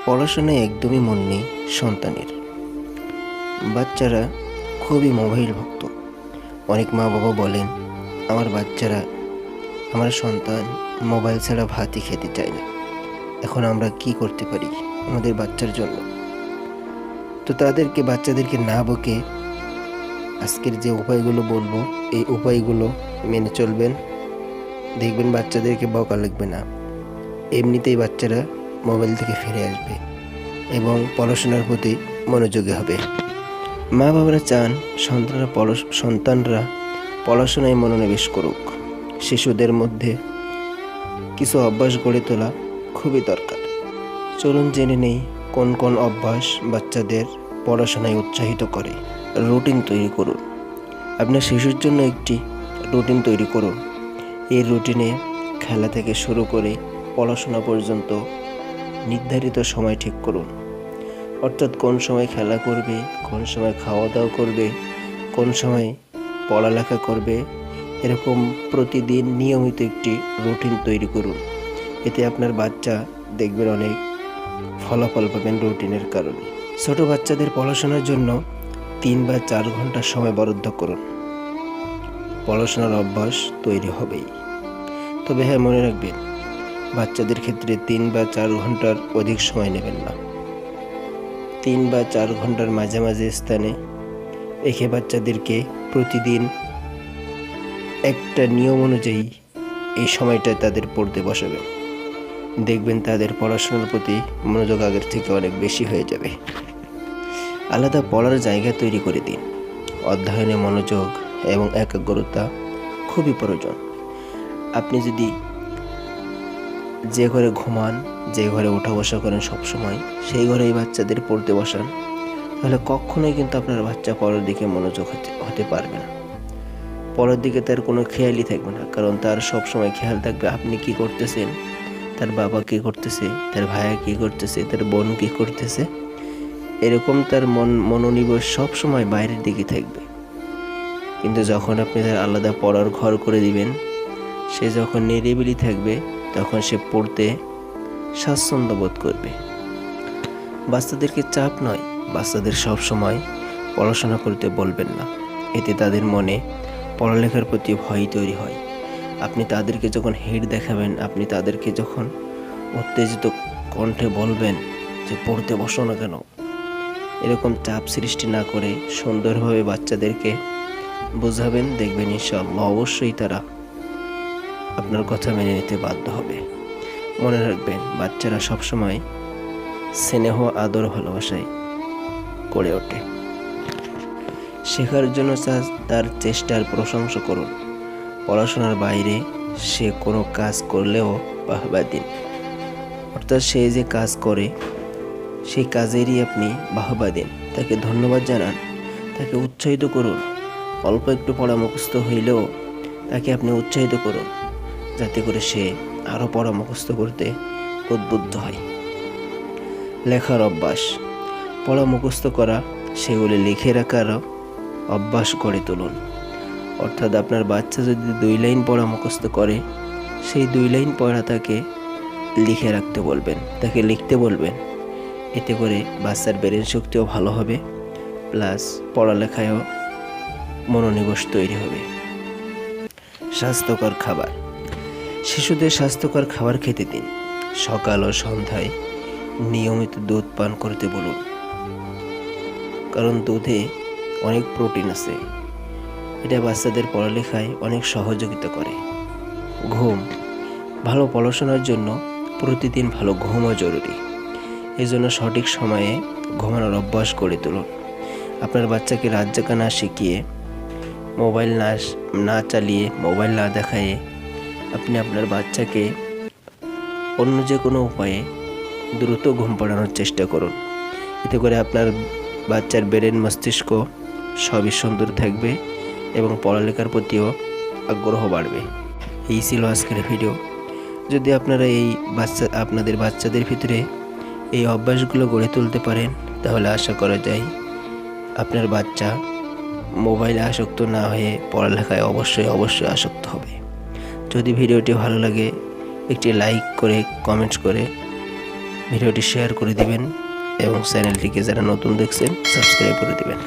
পড়াশোনায় একদমই মন নেই সন্তানের। বাচ্চারা খুবই মোবাইল ভক্ত। অনেক মা বাবা বলেন, আমার সন্তান মোবাইল ছাড়া ভাতই খেতে চায় না। এখন আমরা কি করতে পারি আমাদের বাচ্চার জন্য? তো বাচ্চাদেরকে না বকে আজকের যে উপায়গুলো বলবো, এই উপায়গুলো মেনে চলবেন। দেখবেন বাচ্চাদেরকে বকা লাগবে না, এমনিতেই বাচ্চারা মোবাইল থেকে ফিরে আসবে এবং পড়াশোনার প্রতি মনোযোগী হবে। মা বাবারা চান সন্তানরা পড়াশোনায় মনোনিবেশ করুক। শিশুদের মধ্যে কিছু অভ্যাস গড়ে তোলা খুবই দরকার। চলুন জেনে নেই কোন কোন অভ্যাস বাচ্চাদের পড়াশোনায় উৎসাহিত করে। রুটিন তৈরি করুন। আপনার শিশুর জন্য একটি রুটিন তৈরি করুন। এই রুটিনে খেলা থেকে শুরু করে পড়াশোনা পর্যন্ত নির্ধারিত সময় ঠিক করুন। অর্থাৎ কোন সময় খেলা করবে, কোন সময় খাওয়া দাওয়া করবে, কোন সময় পড়ালেখা করবে, এরকম প্রতিদিন নিয়মিত একটি রুটিন তৈরি করুন। এতে আপনার বাচ্চা দেখবেন অনেক ফলাফল পাবেন রুটিনের কারণে। ছোট বাচ্চাদের পড়াশোনার জন্য 3 বা 4 ঘন্টা সময় বরাদ্দ করুন। পড়াশোনার অভ্যাস তৈরি হবেই। তবে হ্যাঁ, মনে রাখবেন, বাচ্চাদের ক্ষেত্রে 3 বা 4 ঘন্টার অধিক সময় নেবেন না। 3 বা 4 ঘন্টার মাঝামাঝি স্থানে রেখে বাচ্চাদেরকে প্রতিদিন একটা নিয়ম অনুযায়ী এই সময়টায় তাদের পড়তে বসাবেন। দেখবেন তাদের পড়াশোনার প্রতি মনোযোগ আগের থেকে অনেক বেশি হয়ে যাবে। আলাদা পড়ার জায়গা তৈরি করে দিন। অধ্যয়নে মনোযোগ এবং একাগ্রতা খুবই প্রয়োজন। আপনি যদি যে ঘরে ঘুমান, যে ঘরে ওঠা বসা করেন সবসময়, সেই ঘরেই বাচ্চাদের পড়তে বসান, তাহলে কখনোই কিন্তু আপনার বাচ্চা পড়ার দিকে মনোযোগ হতে পারবে না। পড়ার দিকে তার কোনো খেয়ালই থাকবে না, কারণ তার সবসময় খেয়াল থাকবে আপনি কি করতেছেন, তার বাবা কি করতেছে, তার ভাইয়া কি করতেছে, তার বোন কি করতেছে। এরকম তার মনোনিবেশ সবসময় বাইরের দিকে থাকবে। কিন্তু যখন আপনি তার আলাদা পড়ার ঘর করে দিবেন, সে যখন নিরিবিলি থাকবে, তখন সে পড়তে স্বাচ্ছন্দ্য বোধ করবে। বাচ্চাদেরকে চাপ নয়, বাচ্চাদের সবসময় পড়াশোনা করতে বলবেন না। এতে তাদের মনে পড়ালেখার প্রতি ভয় তৈরি হয়। আপনি তাদেরকে যখন হেড দেখাবেন, আপনি তাদেরকে যখন উত্তেজিত কণ্ঠে বলবেন যে পড়তে বসো না কেন, এরকম চাপ সৃষ্টি না করে সুন্দরভাবে বাচ্চাদেরকে বোঝাবেন। দেখবেন ইনশাআল্লাহ অবশ্যই তারা আপনার কথা মেনে নিতে বাধ্য হবে। মনে রাখবেন, বাচ্চারা সবসময় স্নেহ, আদর, ভালোবাসায় গড়ে ওঠে। শেখার জন্য তার চেষ্টার প্রশংসা করুন। পড়াশোনার বাইরে সে কোনো কাজ করলেও বাহবা দিন। অর্থাৎ সে যে কাজ করে, সেই কাজেরই আপনি বাহবা দিন, তাকে ধন্যবাদ জানান, তাকে উৎসাহিত করুন। অল্প একটু পড়া মুখস্থ হইলেও তাকে আপনি উৎসাহিত করুন, যাতে করে সে আরও পড়া মুখস্থ করতে উদ্বুদ্ধ হয়। লেখার অভ্যাস। পড়া মুখস্থ করা, সেগুলি লিখে রাখার অভ্যাস গড়ে তুলুন। অর্থাৎ আপনার বাচ্চা যদি 2 লাইন পড়া মুখস্থ করে, সেই 2 লাইন পড়া তাকে লিখে রাখতে বলবেন, তাকে লিখতে বলবেন। এতে করে বাচ্চার ব্রেন শক্তিও ভালো হবে, প্লাস পড়ালেখায়ও মনোনিবেশ তৈরি হবে। স্বাস্থ্যকর খাবার। শিশুদের স্বাস্থ্যকর খাবার খেতে দিন। সকাল ও সন্ধ্যায় নিয়মিত দুধ পান করতে বলুন, কারণ দুধে অনেক প্রোটিন আছে। এটা বাচ্চাদের পড়ালেখায় অনেক সহযোগিতা করে। ঘুম। ভালো পড়াশোনার জন্য প্রতিদিন ভালো ঘুমও জরুরি। এজন্য সঠিক সময়ে ঘুমানোর অভ্যাস গড়ে তুলুন। আপনার বাচ্চাকে রাত জাগা না শিখিয়ে, মোবাইল না চালিয়ে, মোবাইল না দেখায়ে আপনি আপনার বাচ্চাকে অন্য যে কোনো উপায়ে দ্রুত ঘুম পাড়ানোর চেষ্টা করুন। এতে করে আপনার বাচ্চার ব্রেন, মস্তিষ্ক সবই সুন্দর থাকবে এবং পড়ালেখার প্রতিও আগ্রহ বাড়বে। এই ছিল আজকের ভিডিও। যদি আপনারা আপনাদের বাচ্চাদের ভিতরে এই অভ্যাসগুলো গড়ে তুলতে পারেন, তাহলে আশা করা যায় আপনার বাচ্চা মোবাইলে আসক্ত না হয়ে পড়ালেখায় অবশ্যই আসক্ত হবে। যদি ভিডিওটি ভালো লাগে, একটি লাইক করে, কমেন্টস করে ভিডিওটি শেয়ার করে দিবেন এবং চ্যানেলটিকে যারা নতুন দেখছেন সাবস্ক্রাইব করে দিবেন।